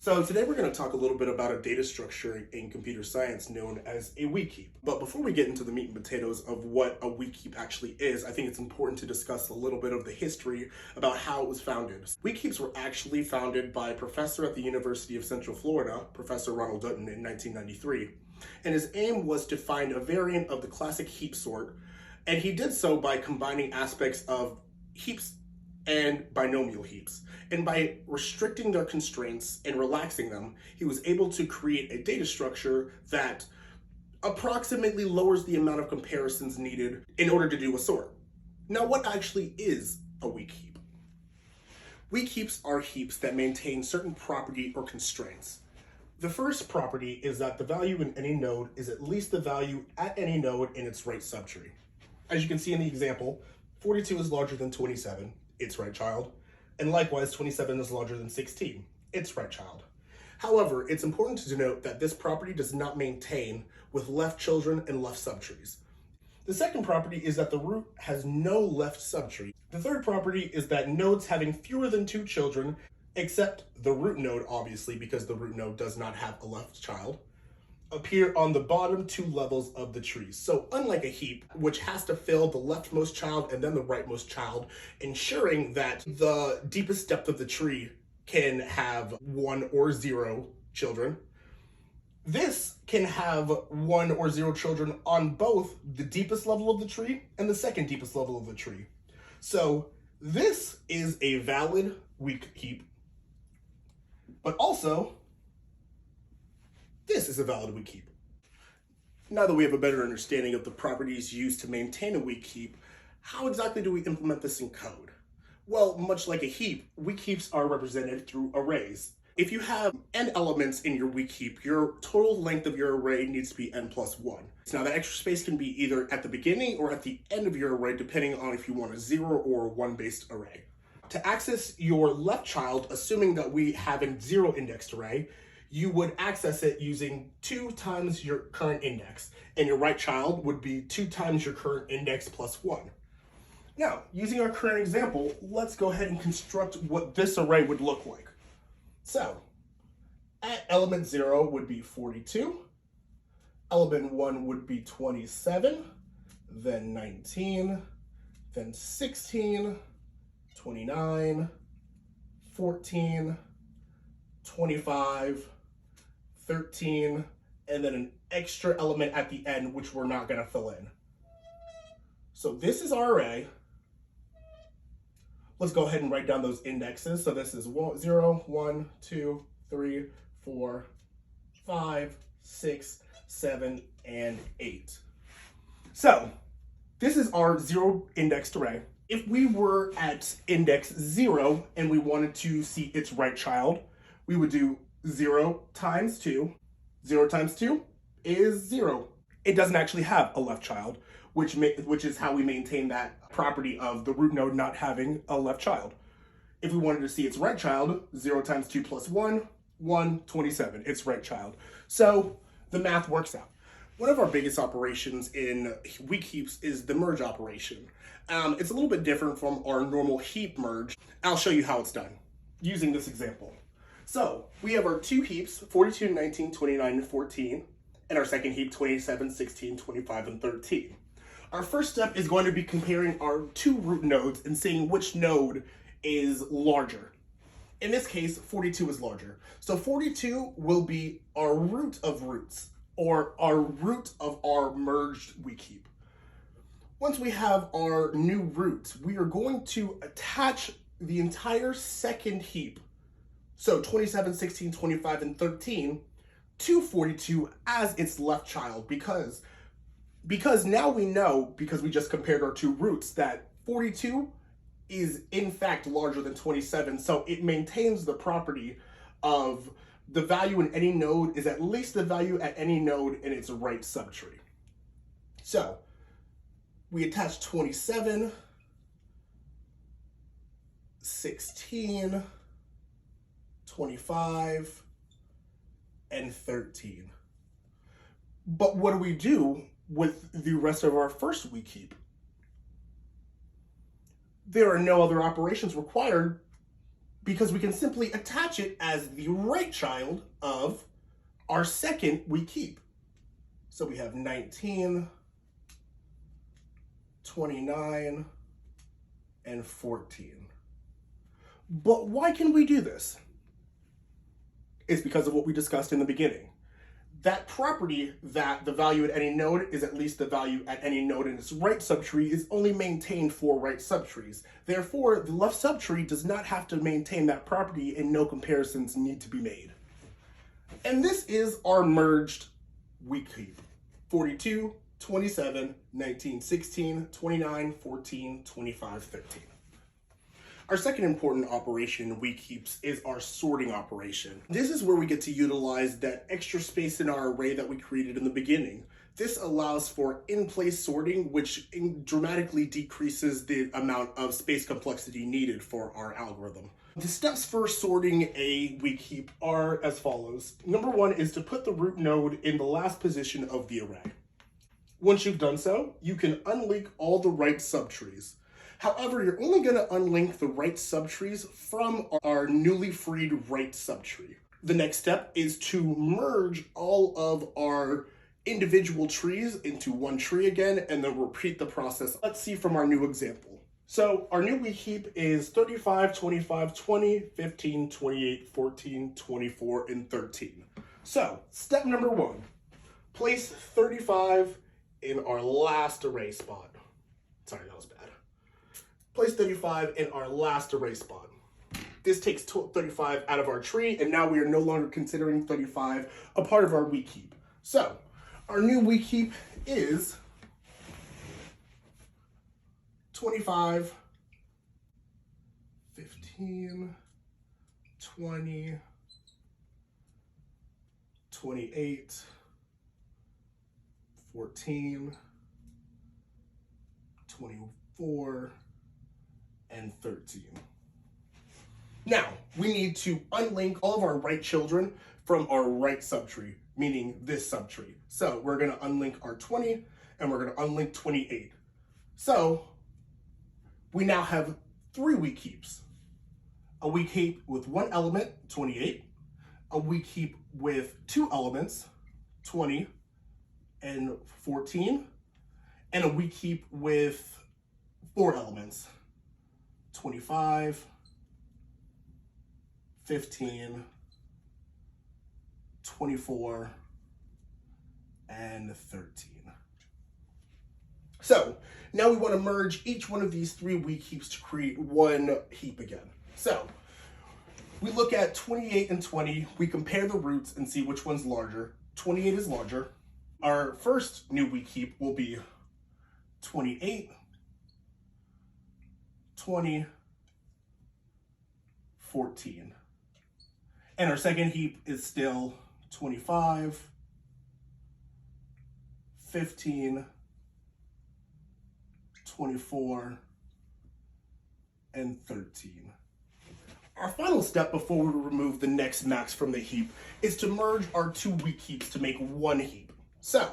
So today we're going to talk a little bit about a data structure in computer science known as a weak heap. But before we get into the meat and potatoes of what a weak heap actually is, I think it's important to discuss a little bit of the history about how it was founded. Weak heaps were actually founded by a professor at the University of Central Florida, Professor Ronald Dutton, in 1993. And his aim was to find a variant of the classic heap sort, and he did so by combining aspects of heaps and binomial heaps. And by restricting their constraints and relaxing them, he was able to create a data structure that approximately lowers the amount of comparisons needed in order to do a sort. Now, what actually is a weak heap? Weak heaps are heaps that maintain certain property or constraints. The first property is that the value in any node is at least the value at any node in its right subtree. As you can see in the example, 42 is larger than 27, its right child, and likewise 27 is larger than 16, its right child. However, it's important to note that this property does not maintain with left children and left subtrees. The second property is that the root has no left subtree. The third property is that nodes having fewer than 2 children, except the root node obviously because the root node does not have a left child, appear on the bottom 2 levels of the tree. So unlike a heap, which has to fill the leftmost child and then the rightmost child, ensuring that the deepest depth of the tree can have 1 or 0 children, this can have 1 or 0 children on both the deepest level of the tree and the second deepest level of the tree. So this is a valid weak heap, but also this is a valid weak heap. Now that we have a better understanding of the properties used to maintain a weak heap, how exactly do we implement this in code? Well, much like a heap, weak heaps are represented through arrays. If you have n elements in your weak heap, your total length of your array needs to be n plus 1. Now that extra space can be either at the beginning or at the end of your array, depending on if you want a 0 or 1 based array. To access your left child, assuming that we have a 0 indexed array, you would access it using 2 times your current index, and your right child would be 2 times your current index plus 1. Now, using our current example, let's go ahead and construct what this array would look like. So, at element 0 would be 42, element 1 would be 27, then 19, then 16, 29, 14, 25, 13, and then an extra element at the end, which we're not going to fill in. So this is our array. Let's go ahead and write down those indexes. So this is 0, 1, 2, 3, 4, 5, 6, 7, and 8. So this is our 0 indexed array. If we were at index 0 and we wanted to see its right child, we would do 0 times 2. 0 times 2 is 0. It doesn't actually have a left child, which is how we maintain that property of the root node not having a left child. If we wanted to see its right child, 0 times 2 plus 1, 27, its right child. So the math works out. One of our biggest operations in weak heaps is the merge operation. It's a little bit different from our normal heap merge. I'll show you how it's done using this example. So we have our 2 heaps, 42, 19, 29, and 14, and our second heap, 27, 16, 25, and 13. Our first step is going to be comparing our 2 root nodes and seeing which node is larger. In this case, 42 is larger. So 42 will be our root of roots, or our root of our merged weak heap. Once we have our new root, we are going to attach the entire second heap, so 27, 16, 25, and 13, to 42 as its left child, because now we know, because we just compared our 2 roots, that 42 is in fact larger than 27, so it maintains the property of the value in any node is at least the value at any node in its right subtree. So we attach 27, 16, 25, and 13. But what do we do with the rest of our first weak heap? There are no other operations required because we can simply attach it as the right child of our second weak heap. So we have 19, 29, and 14. But why can we do this? It's because of what we discussed in the beginning. That property that the value at any node is at least the value at any node in its right subtree is only maintained for right subtrees. Therefore, the left subtree does not have to maintain that property and no comparisons need to be made. And this is our merged weak heap. 42, 27, 19, 16, 29, 14, 25, 13. Our second important operation in weak heaps is our sorting operation. This is where we get to utilize that extra space in our array that we created in the beginning. This allows for in-place sorting, which dramatically decreases the amount of space complexity needed for our algorithm. The steps for sorting a weak heap are as follows. Number one is to put the root node in the last position of the array. Once you've done so, you can unlink all the right subtrees. However, you're only going to unlink the right subtrees from our newly freed right subtree. The next step is to merge all of our individual trees into one tree again, and then repeat the process. Let's see from our new example. So our new weak heap is 35, 25, 20, 15, 28, 14, 24, and 13. So step number one, place 35 in our last array spot. Sorry, that was bad. Place 35 in our last array spot. This takes 35 out of our tree, and now we are no longer considering 35 a part of our weak heap. So our new weak heap is 25, 15, 20, 28, 14, 24, and 13. Now, we need to unlink all of our right children from our right subtree, meaning this subtree. So we're going to unlink our 20, and we're going to unlink 28. So we now have three weak heaps. A weak heap with one element, 28. A weak heap with two elements, 20 and 14. And a weak heap with four elements, 25, 15, 24, and 13. So now we want to merge each one of these three weak heaps to create one heap again. So we look at 28 and 20, we compare the roots and see which one's larger. 28 is larger. Our first new weak heap will be 28, 20, 14. And our second heap is still 25, 15, 24, and 13. Our final step before we remove the next max from the heap is to merge our two weak heaps to make one heap. So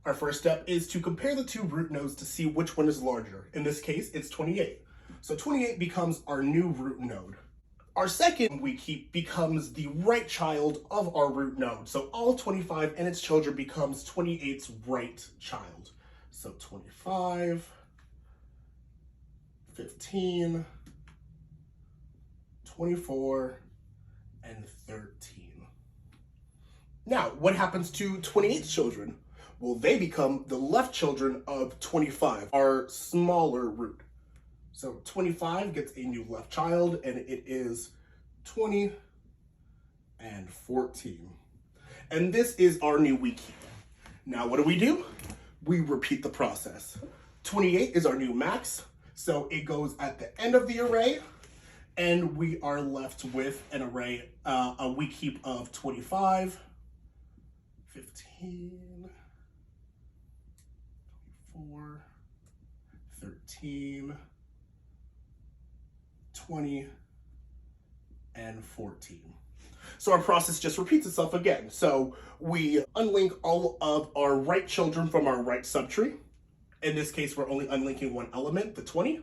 our first step is to compare the two root nodes to see which one is larger. In this case, it's 28. So 28 becomes our new root node. Our second weak heap becomes the right child of our root node. So all 25 and its children becomes 28's right child. So 25, 15, 24, and 13. Now, what happens to 28's children? Well, they become the left children of 25, our smaller root. So 25 gets a new left child, and it is 20 and 14. And this is our new weak heap. Now, what do? We repeat the process. 28 is our new max, so it goes at the end of the array, and we are left with an array, a weak heap of 25, 15, 24, 13, 20, and 14. So our process just repeats itself again. So we unlink all of our right children from our right subtree. In this case, we're only unlinking one element, the 20.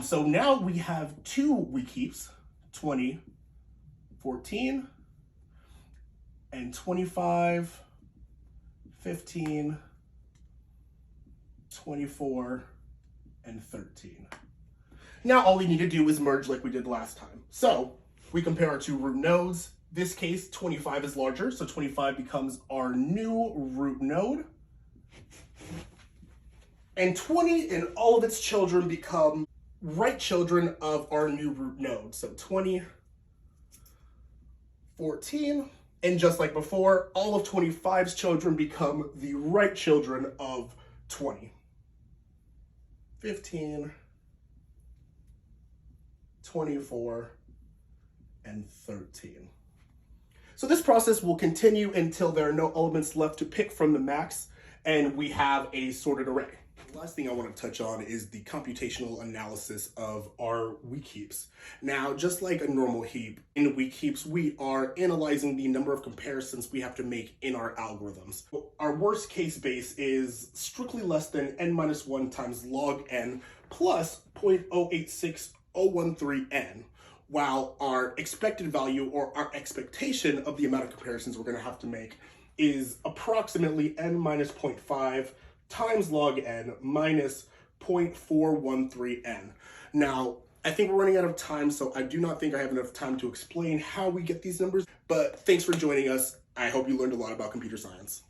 So now we have two weak heaps, 20, 14, and 25, 15, 24, and 13. Now all we need to do is merge like we did last time. So we compare our two root nodes. This case, 25 is larger, so 25 becomes our new root node. And 20 and all of its children become right children of our new root node. So 20, 14, and just like before, all of 25's children become the right children of 20. 15, 24, and 13. So this process will continue until there are no elements left to pick from the max and we have a sorted array. The last thing I want to touch on is the computational analysis of our weak heaps. Now, just like a normal heap, in weak heaps, we are analyzing the number of comparisons we have to make in our algorithms. Our worst case base is strictly less than n-1 times log n plus 0.086013n, while our expected value or our expectation of the amount of comparisons we're going to have to make is approximately n-0.5 times log n minus 0.413n. Now, I think we're running out of time, so I do not think I have enough time to explain how we get these numbers, but thanks for joining us. I hope you learned a lot about computer science.